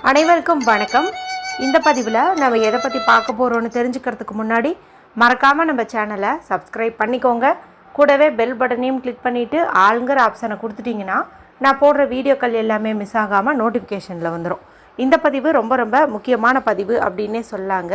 அனைவருக்கும் வணக்கம். இந்த பதிவில் நம்ம எதை பற்றி பார்க்க போகிறோன்னு தெரிஞ்சுக்கிறதுக்கு முன்னாடி மறக்காமல் நம்ம சேனலை சப்ஸ்கிரைப் பண்ணிக்கோங்க. கூடவே பெல் பட்டனையும் கிளிக் பண்ணிவிட்டு ஆளுங்கிற ஆப்ஷனை கொடுத்துட்டிங்கன்னா நான் போடுற வீடியோக்கள் எல்லாமே மிஸ் ஆகாமல் நோட்டிஃபிகேஷனில் வந்துடும். இந்த பதிவு ரொம்ப ரொம்ப முக்கியமான பதிவு அப்படின்னே சொல்லாங்க.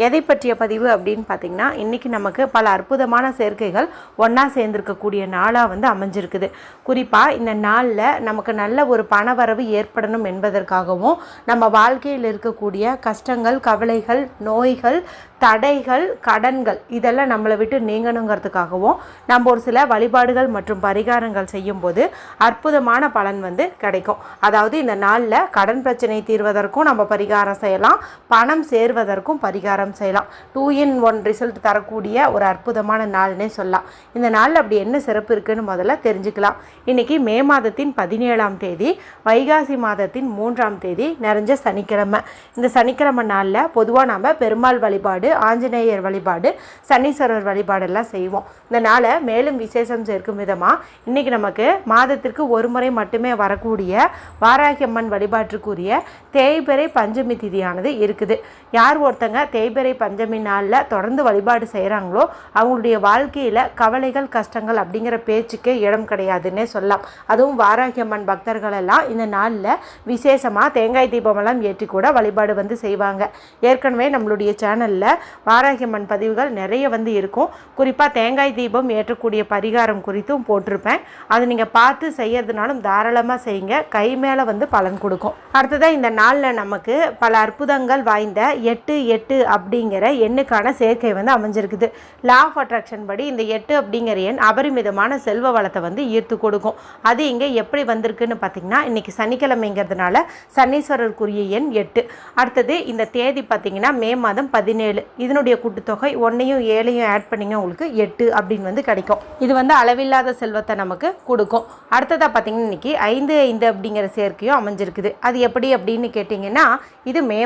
எதை பற்றிய பதிவு அப்படின்னு பார்த்திங்கன்னா, இன்றைக்கி நமக்கு பல அற்புதமான சேர்க்கைகள் ஒன்றா சேர்ந்துருக்கக்கூடிய நாளாக அமைஞ்சிருக்குது. குறிப்பாக இந்த நாளில் நமக்கு நல்ல ஒரு பணவரவு ஏற்படணும் என்பதற்காகவும், நம்ம வாழ்க்கையில் இருக்கக்கூடிய கஷ்டங்கள், கவலைகள், நோய்கள், தடைகள், கடன்கள் இதெல்லாம் நம்மளை விட்டு நீங்கணுங்கிறதுக்காகவும் நம்ம ஒரு சில வழிபாடுகள் மற்றும் பரிகாரங்கள் செய்யும்போது அற்புதமான பலன் கிடைக்கும். அதாவது இந்த நாளில் கடன் பிரச்சனை தீர்வதற்கும் நம்ம பரிகாரம் செய்யலாம், பணம் சேர்வதற்கும் பரிகாரம் செய்யலாம். 2-in-1 ரிசல்ட் தரக்கூடிய ஒரு அற்புதமான நாள்னே சொல்லலாம். இந்த நாளில் அப்படி என்ன சிறப்பு இருக்குன்னு முதல்ல தெரிஞ்சுக்கலாம். இன்றைக்கி மே மாதத்தின் 17ஆம் தேதி, வைகாசி மாதத்தின் 3ஆம் தேதி, நிறைஞ்ச சனிக்கிழமை. இந்த சனிக்கிழமை நாளில் பொதுவாக நம்ம பெருமாள் வழிபாடு, ஆஞ்சநேயர் வழிபாடு, சனீஸ்வரர் வழிபாடெல்லாம் செய்வோம். இந்த நாளை மேலும் விசேஷம் சேர்க்கும் விதமாக இன்றைக்கி நமக்கு மாதத்திற்கு ஒரு முறை மட்டுமே வரக்கூடிய வாராகி அம்மன் வழிபாட்டுக்குரிய தேய்பிறை பஞ்சமி திதியானது இருக்குது. யார் ஒருத்தங்க தேய்பிறை பஞ்சமி நாளில் தொடர்ந்து வழிபாடு செய்கிறாங்களோ அவங்களுடைய வாழ்க்கையில் கவலைகள், கஷ்டங்கள் அப்படிங்கிற பேச்சுக்கே இடம் கிடையாதுன்னே சொல்லலாம். அதுவும் வாராகி அம்மன் பக்தர்கள் எல்லாம் இந்த நாளில் விசேஷமாக தேங்காய் தீபமெல்லாம் ஏற்றி கூட வழிபாடு செய்வாங்க. ஏற்கனவே நம்மளுடைய சேனலில் வாராகி அம்மன் பதிவுகள் நிறைய இருக்கும். குறிப்பாக தேங்காய் தீபம் ஏற்றக்கூடிய பரிகாரம் குறித்தும் போட்டிருப்பேன். அது நீங்கள் பார்த்து செய்யறதுனாலும் தாராளமாக செய்யுங்க, கை மேலே பலன் கொடுக்கும். அடுத்ததாக இந்த நாளில் நமக்கு பல அற்புதங்கள் வாய்ந்த 8 அப்படிங்கிற எண்ணுக்கான சேர்க்கை அமைஞ்சிருக்குது. லா ஆஃப் அட்ராக்ஷன் படி இந்த 8 அப்படிங்கிற எண் அபரிமிதமான செல்வ வளத்தை ஈர்த்து கொடுக்கும். அது இங்கே எப்படி வந்திருக்குன்னு பார்த்தீங்கன்னா, இன்றைக்கி சனிக்கிழமைங்கிறதுனால சனீஸ்வரருக்குரிய எண் 8. அடுத்தது இந்த தேதி பார்த்தீங்கன்னா மே மாதம் 17. இதனுடைய கூட்டுத்தொகை 1ஐயும் 7ஐயும் ஆட் பண்ணிங்க உங்களுக்கு 8 அப்படின்னு கிடைக்கும். இது அளவில்லாத செல்வத்தை நமக்கு கொடுக்கும். அடுத்ததாக பார்த்தீங்கன்னா இன்றைக்கி 5 அப்படிங்கிற சேர்க்கையும் அமைஞ்சிருக்குது. அது எப்படி அப்படின்னு கேட்டிங்கன்னா, இது மே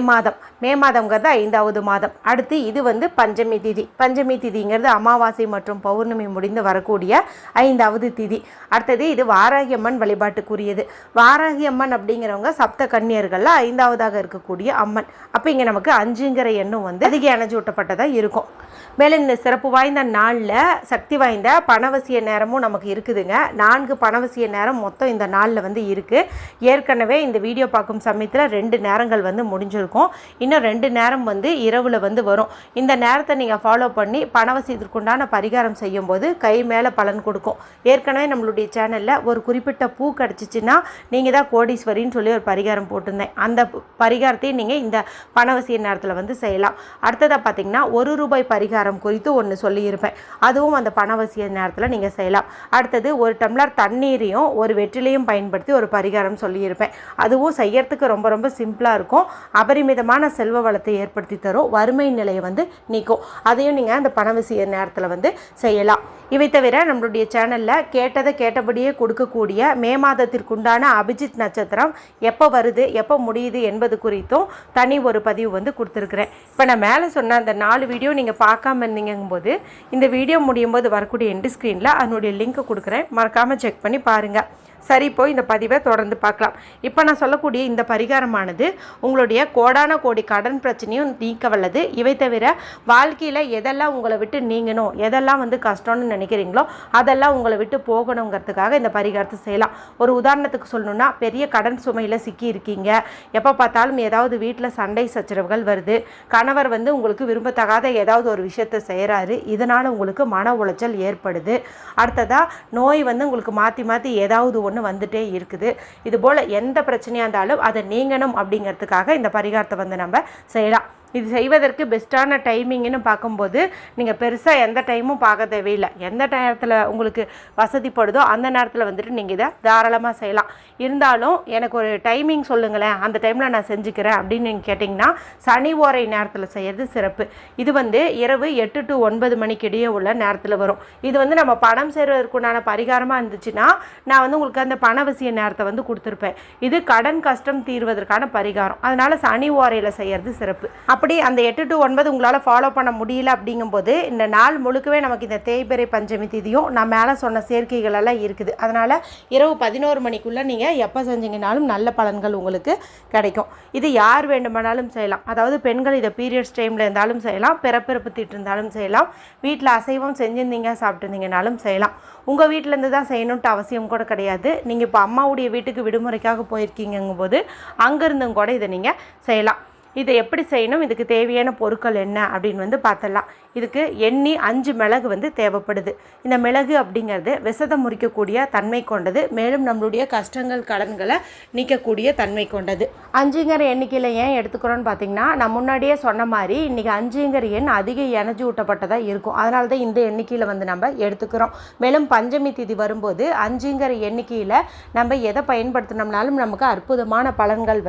மாதம்ங்கிறது 5வது மாதம். அடுத்து இது பஞ்சமி திதி. பஞ்சமி திதிங்கிறது அமாவாசை மற்றும் பௌர்ணமி முடிந்து வரக்கூடிய 5வது திதி. அடுத்தது இது வாராகி அம்மன் வழிபாட்டுக்குரியது. வாராகி அம்மன் அப்படிங்கிறவங்க சப்த கன்னியர்களில் 5வதாக இருக்கக்கூடிய அம்மன். அப்போ இங்கே நமக்கு 5ங்கிற எண்ணும் அதிக எனர்ஜி ஊட்டப்பட்டதாக இருக்கும். மேலும் இந்த சிறப்பு வாய்ந்த நாளில் சக்தி வாய்ந்த பணவசிய நேரமும் நமக்கு இருக்குதுங்க. 4 பணவசிய நேரம் மொத்தம் இந்த நாளில் இருக்குது. ஏற்கனவே இந்த வீடியோ பார்க்கும் சமயத்தில் 2 நேரங்கள் முடிஞ்சிருக்கும். இன்னும் 2 நேரம் இரவில் வரும். இந்த நேரத்தை நீங்கள் ஃபாலோ பண்ணி பணவசியத்திற்குண்டான பரிகாரம் செய்யும்போது கை மேலே பலன் கொடுக்கும். ஏற்கனவே நம்மளுடைய சேனலில் ஒரு குறிப்பிட்ட பூ கிடச்சிச்சின்னா நீங்கள் தான் கோடீஸ்வரின்னு சொல்லி ஒரு பரிகாரம் போட்டிருந்தேன். அந்த பரிகாரத்தையும் நீங்கள் இந்த பணவசிய நேரத்தில் செய்யலாம். அடுத்ததாக பார்த்தீங்கன்னா ₹1 பரிகாரம் குறித்து ஒன்று சொல்லியிருப்பேன். அதுவும் அந்த பணவசிய நேரத்தில் நீங்கள் செய்யலாம். அடுத்தது 1 டம்ளர் தண்ணீரையும் 1 வெற்றிலையும் பயன்படுத்தி ஒரு பரிகாரம் சொல்லியிருப்பேன். அதுவும் செய்யறதுக்கு ரொம்ப ரொம்ப சிம்பிளாக இருக்கும். அபரிமிதமான செல்வ வளத்தை ஏற்படுத்தி தரும், வறுமை நிலையை நீக்கும். அதையும் நீங்கள் அந்த பணவசிய நேரத்தில் செய்யலாம். இவை தவிர நம்மளுடைய சேனலில் கேட்டதை கேட்டபடியே கொடுக்கக்கூடிய மே மாதத்திற்குண்டான அபிஜித் நட்சத்திரம் எப்போ வருது, எப்போ முடியுது என்பது குறித்தும் தனி ஒரு பதிவு கொடுத்துருக்குறேன். இப்போ நான் மேலே சொன்ன அந்த 4 வீடியோ நீங்கள் பார்க்காம இருந்தீங்கும்போது இந்த வீடியோ முடியும் போது வரக்கூடிய எண்டு ஸ்க்ரீனில் அதனுடைய லிங்க் கொடுக்குறேன், மறக்காமல் செக் பண்ணி பாருங்கள். சரி, போய் இந்த பதிவை தொடர்ந்து பார்க்கலாம். இப்போ நான் சொல்லக்கூடிய இந்த பரிகாரமானது உங்களுடைய கோடான கோடி கடன் பிரச்சனையும் நீக்க வல்லது. இவை தவிர வாழ்க்கையில் எதெல்லாம் உங்களை விட்டு நீங்கணும், எதெல்லாம் கஷ்டம்னு நினைக்கிறீங்களோ அதெல்லாம் உங்களை விட்டு போகணுங்கிறதுக்காக இந்த பரிகாரத்தை செய்யலாம். ஒரு உதாரணத்துக்கு சொல்லணுன்னா, பெரிய கடன் சுமையில் சிக்கி இருக்கீங்க, எப்போ பார்த்தாலும் ஏதாவது வீட்டில் சண்டை சச்சரவுகள் வருது, கணவர் உங்களுக்கு விரும்பத்தகாத ஏதாவது ஒரு விஷயத்தை செய்கிறாரு, இதனால் உங்களுக்கு மன உளைச்சல் ஏற்படுது. அடுத்ததாக நோய் உங்களுக்கு மாற்றி மாற்றி ஏதாவது ஒன்று வந்துட்டே இருக்குது. இது போல் எந்த பிரச்சனையாக இருந்தாலும் அதை நீங்கணும் அப்படிங்கிறதுக்காக இந்த பரிகாரத்தை நம்ம செய்யலாம். இது செய்வதற்கு பெஸ்ட்டான டைமிங்னு பார்க்கும்போது நீங்கள் பெருசாக எந்த டைமும் பார்க்க தேவையில்லை. எந்த நேரத்தில் உங்களுக்கு வசதிப்படுதோ அந்த நேரத்தில் நீங்கள் இதை தாராளமாக செய்யலாம். இருந்தாலும் எனக்கு ஒரு டைமிங் சொல்லுங்களேன், அந்த டைமில் நான் செஞ்சுக்கிறேன் அப்படின்னு நீங்கள் கேட்டிங்கன்னா சனி ஓரை நேரத்தில் செய்கிறது சிறப்பு. இது இரவு 8 to 9 மணிக்கு இடையே உள்ள நேரத்தில் வரும். இது நம்ம பணம் சேர்வதற்குண்டான பரிகாரமாக இருந்துச்சுன்னா நான் உங்களுக்கு அந்த பணவசிய நேரத்தை கொடுத்துருப்பேன். இது கடன் கஷ்டம் தீர்வதற்கான பரிகாரம். அதனால் சனி ஓரையில் செய்கிறது சிறப்பு. அப்படி அந்த 8 to 9 உங்களால் ஃபாலோ பண்ண முடியல அப்படிங்கும்போது இந்த நாள் முழுக்கவே நமக்கு இந்த தேய்பிறை பஞ்சமி திதியும் நான் மேலே சொன்ன சேர்க்கைகள் எல்லாம் இருக்குது. அதனால் இரவு 11 மணிக்குள்ளே நீங்கள் எப்போ செஞ்சீங்கனாலும் நல்ல பலன்கள் உங்களுக்கு கிடைக்கும். இது யார் வேண்டுமானாலும் செய்யலாம். அதாவது பெண்கள் இதை பீரியட்ஸ் டைமில் இருந்தாலும் செய்யலாம், பிறப்பிறப்பு தீட்டு இருந்தாலும் செய்யலாம், வீட்டில் அசைவம் செஞ்சுருந்தீங்க சாப்பிட்டுருந்தீங்கனாலும் செய்யலாம். உங்கள் வீட்டிலேருந்து தான் செய்யணுன்ட்டு அவசியம் கூட கிடையாது. நீங்கள் இப்போ அம்மாவுடைய வீட்டுக்கு விடுமுறைக்காக போயிருக்கீங்கும்போது அங்கேருந்தும் கூட இதை நீங்கள் செய்யலாம். இதை எப்படி செய்யணும், இதுக்கு தேவையான பொருட்கள் என்ன அப்படின்னு பார்த்துடலாம். இதுக்கு எண்ணி 5 மிளகு தேவைப்படுது. இந்த மிளகு அப்படிங்கிறது விஷத்தை முறிக்கக்கூடிய தன்மை கொண்டது, மேலும் நம்மளுடைய கஷ்டங்கள் கடன்களை நீக்கக்கூடிய தன்மை கொண்டது. 5ங்கிற எண்ணிக்கையில் ஏன் எடுத்துக்கிறோன்னு பார்த்தீங்கன்னா, நான் முன்னாடியே சொன்ன மாதிரி இன்றைக்கி 5ங்கிற எண் அதிக எனர்ஜி ஊட்டப்பட்டதாக இருக்கும். அதனால தான் இந்த எண்ணிக்கையில் நம்ம எடுத்துக்கிறோம். மேலும் பஞ்சமி திதி வரும்போது 5ங்கிற எண்ணிக்கையில் நம்ம எதை பயன்படுத்தினோம்னாலும் நமக்கு அற்புதமான பலன்கள்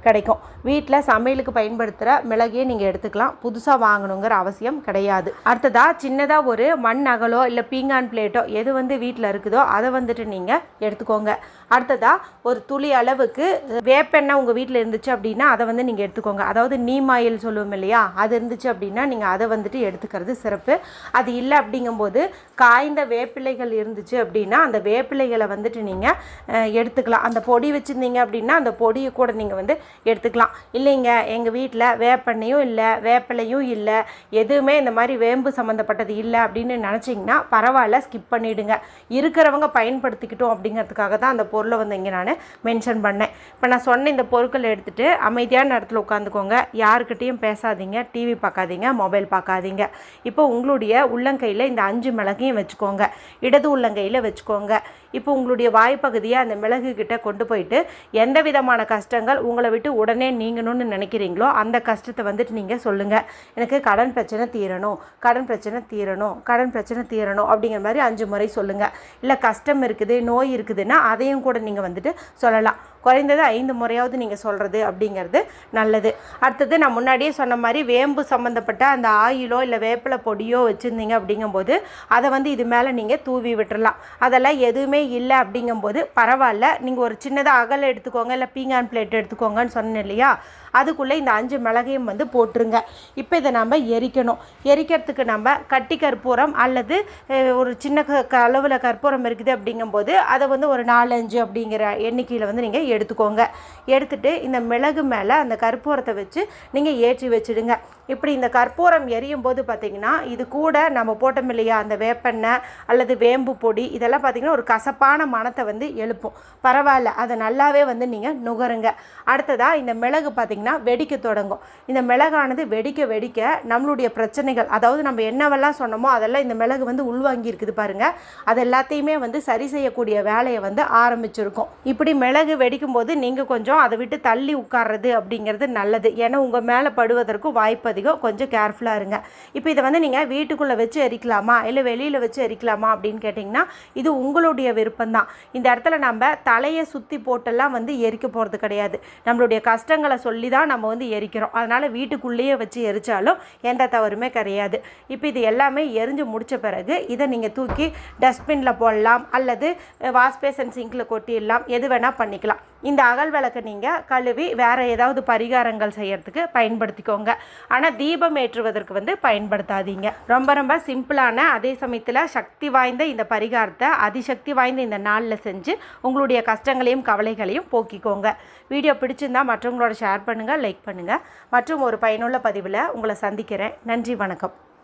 கிடைக்கும். வீட்டில் சமையலுக்கு பயன்படுத்துகிற மிளகையே நீங்கள் எடுத்துக்கலாம், புதுசாக வாங்கணுங்கிற அவசியம் கிடையாது. அடுத்ததாக சின்னதாக ஒரு மண் அகலோ இல்லை பீங்கான் பிளேட்டோ எது வீட்டில் இருக்குதோ அதை நீங்கள் எடுத்துக்கோங்க. அடுத்ததாக ஒரு துளி அளவுக்கு வேப்பெண்ணெய் உங்கள் வீட்டில் இருந்துச்சு அப்படின்னா அதை நீங்கள் எடுத்துக்கோங்க. அதாவது நீம் ஆயில் சொல்லுவோம் இல்லையா, அது இருந்துச்சு அப்படின்னா நீங்கள் அதை எடுத்துக்கிறது சிறப்பு. அது இல்லை அப்படிங்கும்போது காய்ந்த வேப்பிலைகள் இருந்துச்சு அப்படின்னா அந்த வேப்பிலைகளை நீங்கள் எடுத்துக்கலாம். அந்த பொடி வச்சுருந்தீங்க அப்படின்னா அந்த பொடியை கூட நீங்கள் எடுத்துக்கலாம். இல்லைங்க எங்கள் வீட்டில் வேப்பெண்ணையும் இல்லை வேப்பிலையும் இல்லை, எதுவுமே இந்த மாதிரி வேம்பு சம்மந்தப்பட்டது இல்லை அப்படின்னு நினச்சிங்கன்னா பரவாயில்ல, ஸ்கிப் பண்ணிவிடுங்க. இருக்கிறவங்க பயன்படுத்திக்கிட்டோம் அப்படிங்கிறதுக்காக தான் அந்த பொருளை இங்கே நான் மென்ஷன் பண்ணேன். இப்போ நான் சொன்ன இந்த பொருட்களை எடுத்துகிட்டு அமைதியான இடத்துல உட்காந்துக்கோங்க. யாருக்கிட்டையும் பேசாதீங்க, டிவி பார்க்காதீங்க, மொபைல் பார்க்காதீங்க. இப்போ உங்களுடைய உள்ளங்கையில் இந்த 5 மிளகையும் வச்சுக்கோங்க, இடது உள்ளங்கையில் வச்சுக்கோங்க. இப்போ உங்களுடைய வாய்ப்பகுதியை அந்த மிளகு கிட்ட கொண்டு போயிட்டு எந்த விதமான கஷ்டங்கள் உங்களை விட்டு உடனே நீங்கணும்னு நினைக்கிறீங்களோ அந்த கஷ்டத்தை நீங்கள் சொல்லுங்கள். எனக்கு கடன் பிரச்சனை தீரணும், கடன் பிரச்சனை தீரணும், கடன் பிரச்சனை தீரணும் அப்படிங்கிற மாதிரி 5 முறை சொல்லுங்கள். இல்லை கஷ்டம் இருக்குது, நோய் இருக்குதுன்னா அதையும் கூட நீங்கள் சொல்லலாம். குறைந்தது 5 முறையாவது நீங்கள் சொல்கிறது அப்படிங்கிறது நல்லது. அடுத்தது நான் முன்னாடியே சொன்ன மாதிரி வேம்பு சம்மந்தப்பட்ட அந்த ஆயிலோ இல்லை வேப்பிலை பொடியோ வச்சுருந்தீங்க அப்படிங்கும்போது அதை இது மேலே நீங்கள் தூவி விட்டுறலாம். அதெல்லாம் எதுவுமே இல்லை அப்படிங்கும்போது பரவாயில்ல, நீங்கள் ஒரு சின்னதாக அகல் எடுத்துக்கோங்க, இல்லை பீங்கான் பிளேட் எடுத்துக்கோங்கன்னு சொன்னேன் இல்லையா, அதுக்குள்ளே இந்த 5 மிளகையும் போட்டுருங்க. இப்போ இதை நம்ம எரிக்கணும். எரிக்கிறதுக்கு நம்ம கட்டி கற்பூரம் அல்லது ஒரு சின்ன அளவில் கற்பூரம் இருக்குது அப்படிங்கும்போது அதை ஒரு 4-5 அப்படிங்கிற எண்ணிக்கையில் நீங்கள் எடுத்துக்கோங்க. எடுத்துகிட்டு இந்த மிளகு மேலே அந்த கற்பூரத்தை வச்சு நீங்கள் ஏற்றி வச்சுடுங்க. இப்படி இந்த கற்பூரம் எரியும் போது பார்த்திங்கன்னா இது கூட நம்ம போட்டோம் இல்லையா அந்த வேப்பெண்ணெய் அல்லது வேம்பு பொடி, இதெல்லாம் பார்த்திங்கன்னா ஒரு கசப்பான மணத்தை எழுப்பும். பரவாயில்ல, அதை நல்லாவே நீங்கள் நுகருங்க. அடுத்ததாக இந்த மிளகு பார்த்திங்கன்னா வெடிக்க தொடங்கும். இந்த மிளகானது வெடிக்க வெடிக்க நம்மளுடைய பிரச்சனைகள், அதாவது நம்ம என்னவெல்லாம் சொன்னோமோ அதெல்லாம் இந்த மிளகு உள்வாங்கி இருக்குது பாருங்கள், அது எல்லாத்தையுமே சரி செய்யக்கூடிய வேலையை ஆரம்பிச்சிருக்கும். இப்படி மிளகு வெடிக்கும் போது நீங்கள் கொஞ்சம் அதை விட்டு தள்ளி உட்கார்றது அப்படிங்கிறது நல்லது. ஏன்னா உங்கள் மேலே படுவதற்கும் வாய்ப்பு அதிகம், கொஞ்சம் கேர்ஃபுல்லாக இருங்க. இப்போ இதை நீங்கள் வீட்டுக்குள்ளே வச்சு எரிக்கலாமா இல்லை வெளியில் வச்சு எரிக்கலாமா அப்படின்னு கேட்டிங்கன்னா இது உங்களுடைய விருப்பம்தான். இந்த இடத்துல நம்ம தலையை சுற்றி போட்டெல்லாம் எரிக்க போகிறது கிடையாது. நம்மளுடைய கஷ்டங்களை சொல்லி தான் நம்ம எரிக்கிறோம். அதனால் வீட்டுக்குள்ளேயே வச்சு எரித்தாலும் எந்த தவறுமே கிடையாது. இப்போ இது எல்லாமே எரிஞ்சு முடித்த பிறகு இதை நீங்கள் தூக்கி டஸ்ட்பினில் போடலாம் அல்லது வாஷ்பேசன் சிங்கில் கொட்டிடலாம், எது வேணால் பண்ணிக்கலாம். இந்த அகல் விளக்கை நீங்கள் கழுவி வேறு ஏதாவது பரிகாரங்கள் செய்யறதுக்கு பயன்படுத்திக்கோங்க. ஆனால் தீபம் ஏற்றுவதற்கு பயன்படுத்தாதீங்க. ரொம்ப ரொம்ப சிம்பிளான அதே சமயத்தில் சக்தி வாய்ந்த இந்த பரிகாரத்தை அதிசக்தி வாய்ந்த இந்த நாளில் செஞ்சு உங்களுடைய கஷ்டங்களையும் கவலைகளையும் போக்கிக்கோங்க. வீடியோ பிடிச்சிருந்தால் மற்றவங்களோட ஷேர் பண்ணுங்கள், லைக் பண்ணுங்கள். மற்றும் ஒரு பயனுள்ள பதிவில் உங்களை சந்திக்கிறேன். நன்றி, வணக்கம்.